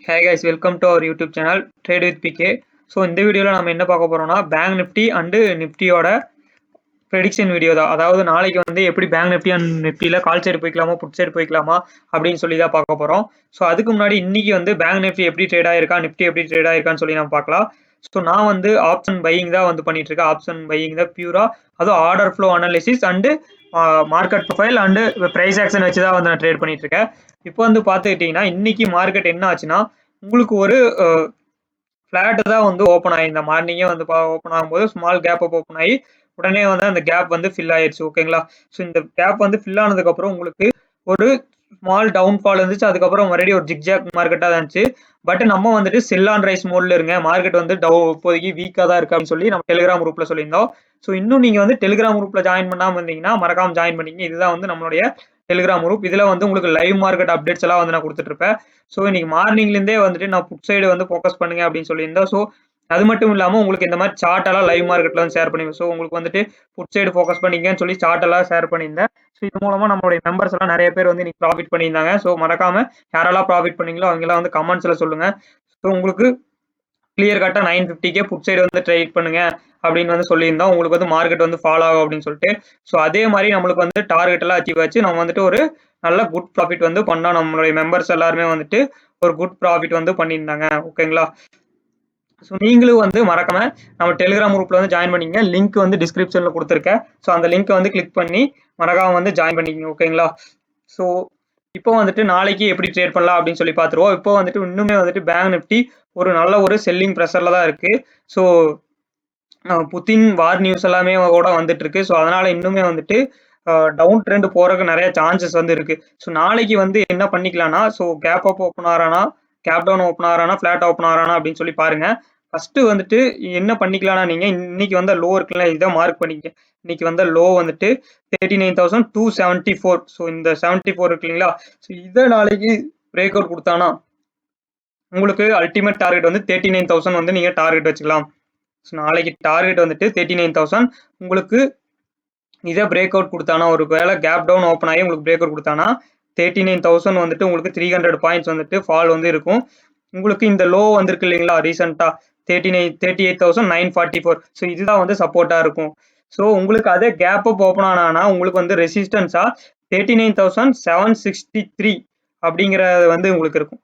Hey guys, welcome to our YouTube channel Trade with PK. So இந்த வீடியோல நாம என்ன பார்க்க போறோம்னா பேங்க் நிஃப்டி அண்ட் நிஃப்டியோட prediction வீடியோ தான். அதாவது நாளைக்கு வந்து எப்படி பேங்க் நிஃப்டி அண்ட் நிஃப்டில கால் சைடு போய்க்கலாமா புட் சைடு போய்க்கலாமா அப்படின்னு சொல்லி தான் பார்க்க போறோம். ஸோ அதுக்கு முன்னாடி இன்னைக்கு வந்து பேங்க் நிஃப்டி எப்படி ட்ரேட் ஆயிருக்கா நிஃப்டி எப்படி ட்ரேட் ஆயிருக்கான்னு சொல்லி நம்ம பார்க்கலாம். ஸோ நான் வந்து ஆப்ஷன் பையிங் தான் வந்து பண்ணிட்டு இருக்கேன். ஆப்ஷன் பையிங் தான் பியூரா, அதுவும் order flow analysis and market profile and price action வச்சு தான் வந்து நான் ட்ரேட் பண்ணிட்டு இருக்கேன். இப்போ வந்து பார்த்துக்கிட்டிங்கன்னா இன்னைக்கு மார்க்கெட் என்ன ஆச்சுன்னா உங்களுக்கு ஒரு ஃபிளாட் தான் வந்து ஓப்பன் ஆகி இந்த மார்னிங்கே வந்து ஓப்பன் ஆகும்போது ஸ்மால் கேப் அப் ஓப்பன் ஆகி உடனே வந்து அந்த கேப் வந்து ஃபில் ஆயிடுச்சு. ஓகேங்களா? ஸோ இந்த கேப் வந்து ஃபில் ஆனதுக்கப்புறம் உங்களுக்கு ஒரு ஸ்மால் டவுன்ஃபால் இருந்துச்சு. அதுக்கப்புறம் மறுபடியும் ஒரு ஜிக்ஜாக் மார்க்கெட்டாக தான் இருந்துச்சு. பட் நம்ம வந்துட்டு செல் ஆன் ரைஸ் மோட்ல இருங்க, மார்க்கெட் வந்து இப்போதைக்கு வீக்காக தான் இருக்கு அப்படின்னு சொல்லி நம்ம டெலிகிராம் குரூப்ல சொல்லியிருந்தோம். ஸோ இன்னும் நீங்க வந்து டெலிகிராம் குரூப்ல ஜாயின் பண்ணாமல் இருந்தீங்கன்னா மறக்காம ஜாயின் பண்ணிங்க. இதுதான் வந்து நம்மளுடைய டெலிகிராம் குரூப். இதுல வந்து உங்களுக்கு லைவ் மார்க்கெட் அப்டேட்ஸ் எல்லாம் வந்து நான் கொடுத்துட்டு இருப்பேன். ஸோ இன்னைக்கு மார்னிங்ல இருந்தே வந்துட்டு நான் புட் சைடு வந்து ஃபோக்கஸ் பண்ணுங்க அப்படின்னு சொல்லியிருந்தேன். ஸோ அது மட்டும் இல்லாமல் உங்களுக்கு இந்த மாதிரி சார்ட் எல்லாம் லைவ் மார்க்கெட்ல வந்து ஷேர் பண்ணுவேன். ஸோ உங்களுக்கு வந்துட்டு புட் சைடு ஃபோக்கஸ் பண்ணிங்கன்னு சொல்லி சார்ட் எல்லாம் ஷேர் பண்ணியிருந்தேன். ஸோ இது மூலமா நம்மளுடைய மெம்பர்ஸ் எல்லாம் நிறைய பேர் வந்து இன்னைக்கு ப்ராஃபிட் பண்ணியிருந்தாங்க. ஸோ மறக்காம யாரெல்லாம் ப்ராஃபிட் பண்ணீங்களோ அவங்க எல்லாம் வந்து கமெண்ட்ஸ்ல சொல்லுங்க. ஸோ உங்களுக்கு கிளியர் கட்டா 950 புட் சைடு வந்து ட்ரேட் பண்ணுங்க அப்படின்னு வந்து சொல்லியிருந்தோம். உங்களுக்கு வந்து மார்க்கெட் வந்து ஃபாலோ ஆகும் அப்படின்னு சொல்லிட்டு. ஸோ அதே மாதிரி நம்மளுக்கு வந்து டார்கெட் எல்லாம் அச்சீவ் ஆச்சு. நம்ம வந்துட்டு ஒரு நல்ல குட் ப்ராஃபிட் வந்து பண்ணோம். நம்மளுடைய மெம்பர்ஸ் எல்லாருமே வந்துட்டு ஒரு குட் ப்ராஃபிட் வந்து பண்ணியிருந்தாங்க. ஓகேங்களா? ஸோ நீங்களும் வந்து மறக்காம நம்ம டெலிகிராம் குரூப்ல வந்து ஜாயின் பண்ணிங்க. லிங்க் வந்து டிஸ்கிரிப்ஷன்ல கொடுத்துருக்கேன். ஸோ அந்த லிங்க் வந்து கிளிக் பண்ணி மறக்காம வந்து ஜாயின் பண்ணிக்கங்க. ஓகேங்களா? ஸோ இப்போ வந்துட்டு நாளைக்கு எப்படி ட்ரேட் பண்ணலாம் அப்படின்னு சொல்லி பார்த்துருவோம். இப்போ வந்துட்டு இன்னுமே வந்துட்டு பேங்க் நிஃப்டி ஒரு நல்ல ஒரு செல்லிங் ப்ரெஷர்ல தான் இருக்கு. ஸோ புதின் வார் நியூஸ் எல்லாமே கூட வந்துட்டு இருக்கு. ஸோ அதனால இன்னுமே வந்துட்டு டவுன் ட்ரெண்ட் போறதுக்கு நிறைய சான்சஸ் வந்து இருக்கு. ஸோ நாளைக்கு வந்து என்ன பண்ணிக்கலாம்னா, ஸோ கேப் அப் ஓப்பன் ஆறானா, கேப் டவுன் ஓப்பன் ஆறானா, ஃபிளாட் ஓப்பன் ஆறானா அப்படின்னு சொல்லி பாருங்க. ஃபர்ஸ்ட் வந்துட்டு என்ன பண்ணிக்கலாம்னா, நீங்க இன்னைக்கு வந்த லோ இருக்குல்ல, இதை மார்க் பண்ணிக்க. இன்னைக்கு வந்த லோ வந்துட்டு 39,274. ஸோ இந்த 74 இருக்கு இல்லைங்களா? ஸோ இதை நாளைக்கு பிரேக் அவுட் கொடுத்தானா உங்களுக்கு அல்டிமேட் டார்கெட் வந்து 39,000 வந்து நீங்க டார்கெட் வச்சுக்கலாம். ஸோ நாளைக்கு டார்கெட் வந்துட்டு 39,000. உங்களுக்கு இதை பிரேக் அவுட் கொடுத்தானா, ஒரு வேளை கேப் டவுன் ஓப்பன் ஆகி உங்களுக்கு பிரேக் அவுட் கொடுத்தானா 39,000 வந்துட்டு உங்களுக்கு 300 பாயிண்ட்ஸ் வந்துட்டு ஃபால் வந்து இருக்கும். உங்களுக்கு இந்த லோ வந்திருக்கு இல்லைங்களா ரீசெண்டா 38,944. ஸோ இதுதான் வந்து சப்போர்ட்டா இருக்கும். ஸோ உங்களுக்கு அதே கேப் அப் ஓப்பன் ஆனா உங்களுக்கு வந்து ரெசிஸ்டன்ஸா 39,763 அப்படிங்கிறது வந்து உங்களுக்கு இருக்கும்.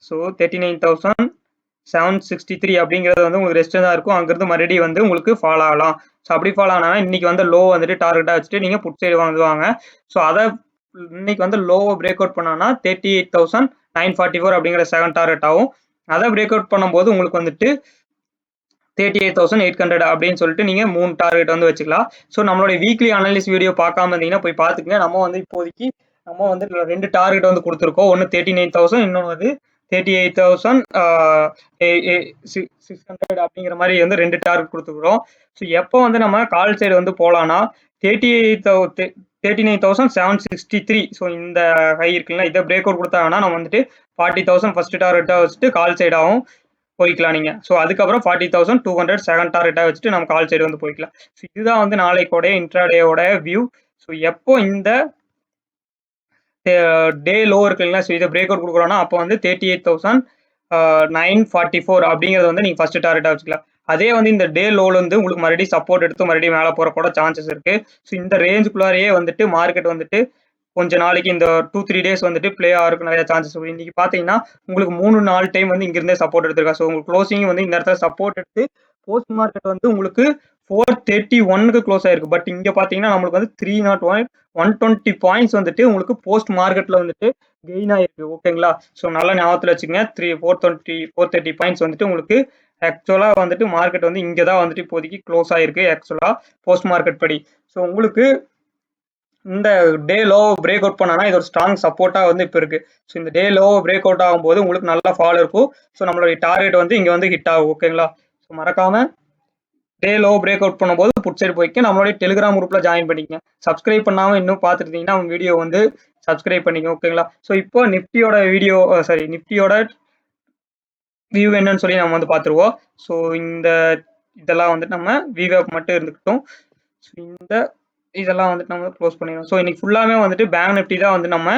ஸோ 39,763 அப்படிங்கிறது வந்து உங்களுக்கு ரெஸ்ட் தான் இருக்கும். அங்கிருந்து மறுபடியும் வந்து உங்களுக்கு ஃபாலோ ஆகலாம். ஸோ அப்படி ஃபாலோ ஆனா இன்னைக்கு வந்து லோ வந்துட்டு டார்கெட்டா வச்சுட்டு நீங்க புட் சைடு வாங்குவாங்க. ஸோ அதை இன்னைக்கு வந்து லோவை பிரேக் அவுட் பண்ணானா 38,944 அப்படிங்கிற செகண்ட் டார்கெட் ஆகும். அதை பிரேக் அவுட் பண்ணும்போது உங்களுக்கு வந்துட்டு 38,800 அப்படின்னு சொல்லிட்டு நீங்க 3 டார்கெட் வந்து வச்சுக்கலாம். ஸோ நம்மளுடைய வீக்லி அனாலிசிஸ் வீடியோ பார்க்காம இருந்தீங்கன்னா போய் பார்த்துக்கங்க. நம்ம வந்து இப்போதைக்கு நம்ம வந்து 2 டார்கெட் வந்து கொடுத்துருக்கோம். ஒன்று 39,000, இன்னொன்று வந்து 38,600 அப்படிங்கிற மாதிரி வந்து 2 டார்கெட் கொடுத்துருக்கோம். ஸோ எப்போ வந்து நம்ம கால் சைடு வந்து போகலான்னா 39,763. ஸோ இந்த ஹை இருக்குல்ல, இதை பிரேக் அவுட் கொடுத்தாங்கன்னா நம்ம வந்துட்டு 40,000 ஃபர்ஸ்ட் டார்கெட்டாக வச்சுட்டு கால் சைடாகவும் போய்க்கலாம் நீங்க. ஸோ அதுக்கப்புறம் 40,200 செகண்ட் டார்கெட்டாக வச்சுட்டு நம்ம கால் சைடு வந்து போய்க்கலாம். ஸோ இதுதான் வந்து நாளைக்கோடைய இன்ட்ராடேயோட வியூ. ஸோ எப்போ இந்த டே லோ இருக்கு இல்லைங்களா, ஸோ இதை பிரேக் அவுட் கொடுக்குறோம்னா அப்போ வந்து 38,944 அப்படிங்கிறது வந்து நீங்கள் ஃபர்ஸ்ட் டார்கெட்டாக வச்சுக்கலாம். அதே வந்து இந்த டே லோல இருந்து உங்களுக்கு மறுபடியும் சப்போர்ட் எடுத்து மறுபடியும் மேலே போற கூட சான்சஸ் இருக்கு. ஸோ இந்த ரேஞ்சுக்குள்ளாரையே வந்துட்டு மார்க்கெட் வந்துட்டு கொஞ்ச நாளைக்கு இந்த 2-3 டேஸ் வந்துட்டு பிளே ஆகிறதுக்கு நிறைய சான்சஸ் இருக்கு. இன்னைக்கு பார்த்தீங்கன்னா உங்களுக்கு 3-4 டைம் வந்து இங்கிருந்தே சப்போர்ட் எடுத்திருக்கா. ஸோ உங்களுக்கு க்ளோசிங் வந்து இந்த இடத்துல சப்போர்ட் எடுத்து போஸ்ட் மார்க்கெட் வந்து உங்களுக்கு 431க்கு க்ளோஸ் ஆயிருக்கு. பட் இங்க பாத்தீங்கன்னா நம்மளுக்கு வந்து 120 பாயிண்ட்ஸ் வந்துட்டு உங்களுக்கு போஸ்ட் மார்க்கெட்ல வந்துட்டு கெயின் ஆயிருக்கு. ஓகேங்களா? ஸோ நல்லா ஞாபகத்துல வச்சுக்கோங்க. 430 பாயிண்ட்ஸ் வந்துட்டு உங்களுக்கு ஆக்சுவலா வந்துட்டு மார்க்கெட் வந்து இங்க தான் வந்துட்டு இப்போதைக்கு க்ளோஸ் ஆயிருக்கு ஆக்சுவலா போஸ்ட் மார்க்கெட் படி. ஸோ உங்களுக்கு இந்த டே லோ பிரேக் அவுட் பண்ணானா இது ஒரு ஸ்ட்ராங் சப்போர்ட்டா வந்து இப்போ இருக்கு. ஸோ இந்த டே லோ பிரேக் அவுட் ஆகும்போது உங்களுக்கு நல்லா ஃபால் இருக்கும். ஸோ நம்மளுடைய டார்கெட் வந்து இங்க வந்து ஹிட் ஆகும். ஓகேங்களா? ஸோ மறக்காம டே லோ பிரேக் அவுட் பண்ணும்போது புட் சைடு போய்க்கு நம்மளுடைய டெலிகிராம் குரூப்ல ஜாயின் பண்ணிக்கங்க. சப்ஸ்கிரைப் பண்ணாம இன்னும் பார்த்துருந்தீங்கன்னா அவங்க வீடியோ வந்து சப்ஸ்கிரைப் பண்ணிங்க. ஓகேங்களா? ஸோ இப்போ நிஃப்டியோட வீடியோ நிஃப்டியோட வியூ என்னன்னு சொல்லி நம்ம வந்து பார்த்துருவோம். ஸோ இதெல்லாம் வந்துட்டு நம்ம வியூ மட்டும் இருந்துக்கிட்டோம். ஸோ இதெல்லாம் வந்துட்டு நம்ம க்ளோஸ் பண்ணிடுவோம். ஸோ இன்னைக்கு ஃபுல்லாமே வந்துட்டு பேங்க் நிஃப்டி தான் வந்து நம்ம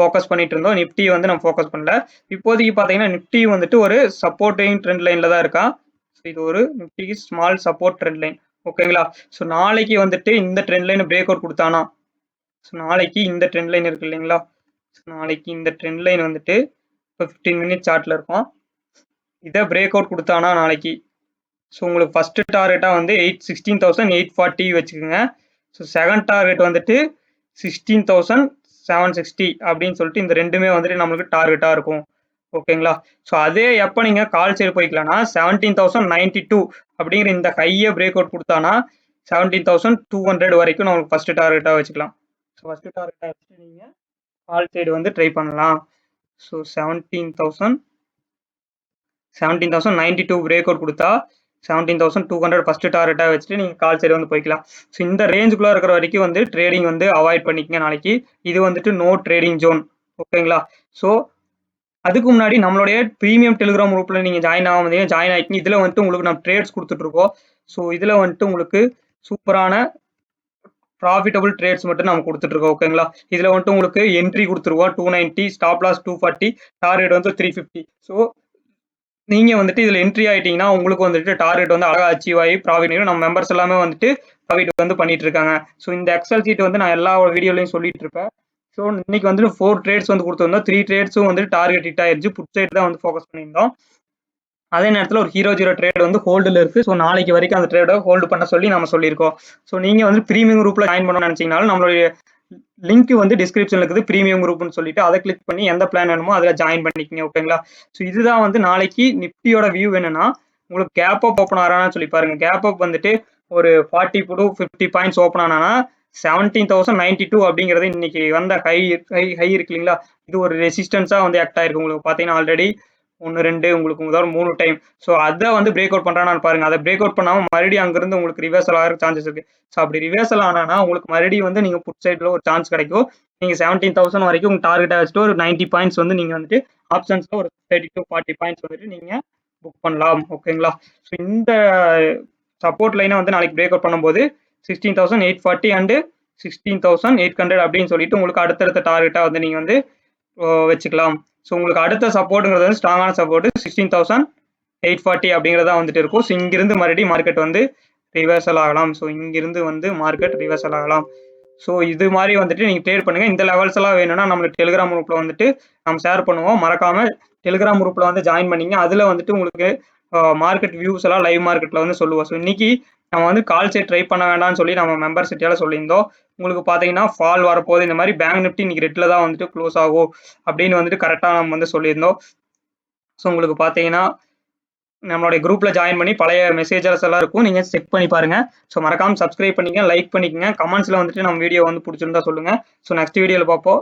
ஃபோக்கஸ் பண்ணிட்டு இருந்தோம். நிஃப்டி வந்து நம்ம ஃபோக்கஸ் பண்ணல. இப்போதைக்கு பார்த்தீங்கன்னா நிஃப்டி வந்துட்டு ஒரு சப்போர்ட்டிங் ட்ரெண்ட் லைன்ல தான் இருக்கா. இது ஒரு நிஃப்டிக்கு ஸ்மால் சப்போர்ட் ட்ரெண்ட் லைன். ஓகேங்களா? ஸோ நாளைக்கு வந்துட்டு இந்த ட்ரெண்ட் லைன் பிரேக் அவுட் கொடுத்தானா, ஸோ நாளைக்கு இந்த ட்ரெண்ட் லைன் இருக்கு இல்லைங்களா, ஸோ நாளைக்கு இந்த ட்ரெண்ட் லைன் வந்துட்டு இப்போ 15 மினிட் சார்ட்ல இருக்கும். இதை பிரேக் அவுட் கொடுத்தானா நாளைக்கு, ஸோ உங்களுக்கு ஃபர்ஸ்ட் டார்கெட்டாக வந்து 16,840 வச்சுக்கோங்க. ஸோ செகண்ட் டார்கெட் வந்துட்டு 16,760 அப்படின்னு சொல்லிட்டு இந்த ரெண்டுமே வந்துட்டு நம்மளுக்கு டார்கெட்டாக இருக்கும். ஓகேங்களா? ஸோ அதே எப்போ நீங்கள் கால் சைடு போய்க்கலாம்னா 17,092 அப்படிங்கிற இந்த ஹையை பிரேக் அவுட் கொடுத்தானா 17,200 வரைக்கும் நம்மளுக்கு ஃபர்ஸ்ட் டார்கெட்டாக வச்சுக்கலாம். ஸோ ஃபர்ஸ்ட் டார்கெட்டாக வச்சுட்டு நீங்கள் கால் சைடு வந்து ட்ரை பண்ணலாம். ஸோ 17,092 பிரேக் அவுட் கொடுத்தா 17,200 ஃபர்ஸ்ட் டார்கெட்டாக வச்சுட்டு நீங்கள் கால் சைடு வந்து போய்க்கலாம். ஸோ இந்த ரேஞ்சுக்குள்ளே இருக்கிற வரைக்கும் வந்து ட்ரேடிங் வந்து அவாய்ட் பண்ணிக்கங்க நாளைக்கு. இது வந்துட்டு நோ ட்ரேடிங் ஜோன். ஓகேங்களா? ஸோ அதுக்கு முன்னாடி நம்மளுடைய ப்ரீமியம் டெலிகிராம் குரூப்பில் நீங்கள் ஜாயின் ஆகிக்கிங்க. இதில் வந்துட்டு உங்களுக்கு நம்ம ட்ரேட்ஸ் கொடுத்துட்ருக்கோம். ஸோ இதில் வந்துட்டு உங்களுக்கு சூப்பரான ப்ராஃபிட்டபிள் ட்ரேட்ஸ் மட்டும் நம்ம கொடுத்துட்ருக்கோம். ஓகேங்களா? இதில் வந்துட்டு உங்களுக்கு என்ட்ரி கொடுத்துருவோம் 290, ஸ்டாப் லாஸ் 240, டார்கெட் வந்து 350. ஸோ நீங்கள் வந்துட்டு இதில் என்ட்ரி ஆகிட்டீங்கன்னா உங்களுக்கு வந்துட்டு டார்கெட் வந்து அழகாக அச்சீவ் ஆகி ப்ராஃபிட் நம்ம மெம்பர்ஸ் எல்லாமே வந்துட்டு ப்ராஃபிட் வந்து பண்ணிட்டு இருக்காங்க. ஸோ இந்த எக்ஸல் சீட் வந்து நான் எல்லா வீடியோலையும் சொல்லிட்டு இருப்பேன். ஸோ இன்னைக்கு வந்துட்டு 4 ட்ரேட்ஸ் வந்து கொடுத்துருந்தோம். 3 ட்ரேட்ஸும் வந்துட்டு டார்கெட் ஹிட் ஆயிருச்சு. புட் சைடு தான் வந்து ஃபோக்கஸ் பண்ணியிருந்தோம். அதே நேரத்தில் ஒரு ஹீரோ ட்ரேட் வந்து ஹோல்டில் இருக்குது. ஸோ நாளைக்கு வரைக்கும் அந்த ட்ரேடை ஹோல்டு பண்ண சொல்லி நம்ம சொல்லியிருக்கோம். ஸோ நீங்கள் வந்து ப்ரீமியம் குரூப்பில் ஜாயின் பண்ணணும்னு நினச்சிங்கனாலும் நம்மளுடைய லிங்க் வந்து டிஸ்கிரிப்ஷனில் இருக்குது. ப்ரீமியம் குரூப்னு சொல்லிட்டு அதை கிளிக் பண்ணி எந்த பிளான் வேணுமோ அதில் ஜாயின் பண்ணிக்கிங்க. ஓகேங்களா? ஸோ இதுதான் வந்து நாளைக்கு நிஃப்டியோட வியூ வேணும்னா உங்களுக்கு கேப் அப் ஓப்பன் ஆகிறான்னு சொல்லி பாருங்க. கேப் அப் வந்துட்டு ஒரு 40 to 50 பாயிண்ட்ஸ் ஓப்பன் ஆனா 17,092 அப்படிங்கிறது இன்னைக்கு வந்த ஹை இருக்கு இல்லைங்களா, இது ஒரு ரெசிஸ்டன்ஸாக வந்து ஆக்ட் ஆயிருக்கு. உங்களுக்கு பார்த்தீங்கன்னா ஆல்ரெடி 1 2 உங்களுக்கு 3 டைம். ஸோ அதை வந்து பிரேக் அவுட் பண்ணுறான்னு பாருங்க. அதை பிரேக் அவுட் பண்ணாமல் மறுபடியும் அங்கிருந்து உங்களுக்கு ரிவர்சல் ஆகிற சான்சஸ் இருக்கு. ஸோ அப்படி ரிவர்சல் ஆனா உங்களுக்கு மறுபடியும் வந்து நீங்கள் புட் சைடில் ஒரு சான்ஸ் கிடைக்கும். நீங்கள் 17,000 வரைக்கும் உங்கள் டார்கெட்டை வச்சுட்டு ஒரு 90 பாயிண்ட்ஸ் வந்து நீங்கள் வந்துட்டு ஆப்ஷன்ஸில் ஒரு 30 to 40 பாயிண்ட்ஸ் வந்துட்டு நீங்கள் புக் பண்ணலாம். ஓகேங்களா? ஸோ இந்த சப்போர்ட் லைனை வந்து நாளைக்கு பிரேக் அவுட் பண்ணும்போது 16,840 அண்டு 16,800 அப்படின்னு சொல்லிட்டு உங்களுக்கு அடுத்தடுத்த டார்கெட்டாக வந்து நீங்கள் வந்து வச்சுக்கலாம். ஸோ உங்களுக்கு அடுத்த சப்போர்ட்டுங்கிறது வந்து ஸ்ட்ராங்கான சப்போர்ட் 16,840 அப்படிங்கிறதா வந்துட்டு இருக்கும். ஸோ இங்கிருந்து மறுபடியும் மார்க்கெட் வந்து ரிவர்சல் ஆகலாம். ஸோ இங்கிருந்து வந்து மார்க்கெட் ரிவர்சல் ஆகலாம். ஸோ இது மாதிரி வந்துட்டு நீங்கள் ட்ரேட் பண்ணுங்க. இந்த லெவல்ஸ் எல்லாம் வேணும்னா நம்மளுக்கு டெலிகிராம் குரூப்ல வந்துட்டு நம்ம ஷேர் பண்ணுவோம். மறக்காம டெலிகிராம் குரூப்ல வந்து ஜாயின் பண்ணிங்க. அதில் வந்துட்டு உங்களுக்கு மார்க்கெட் வியூஸ் எல்லாம் லைவ் மார்க்கெட்ல வந்து சொல்லுவோம். ஸோ இன்னைக்கு நம்ம வந்து கால் சைட் ட்ரை பண்ண வேண்டாம்னு சொல்லி நம்ம மெம்பர்ஷிட்டியால சொல்லியிருந்தோம். உங்களுக்கு பார்த்தீங்கன்னா ஃபால் வரப்போகுது, இந்த மாதிரி பேங்க் நிஃப்டி இன்னைக்கு ரெட்ல தான் வந்துட்டு க்ளோஸ் ஆகும் அப்படின்னு வந்துட்டு கரெக்டாக நம்ம வந்து சொல்லியிருந்தோம். ஸோ உங்களுக்கு பார்த்தீங்கன்னா நம்மளுடைய குரூப்ல ஜாயின் பண்ணி பழைய மெசேஜஸ் எல்லாம் இருக்கும், நீங்க செக் பண்ணி பாருங்க. ஸோ மறக்காம சப்ஸ்கிரைப் பண்ணிக்கங்க, லைக் பண்ணிக்கங்க, கமெண்ட்ஸ்ல வந்துட்டு நம்ம வீடியோ வந்து பிடிச்சிருந்தா சொல்லுங்க. ஸோ நெக்ஸ்ட் வீடியோவில் பார்ப்போம்.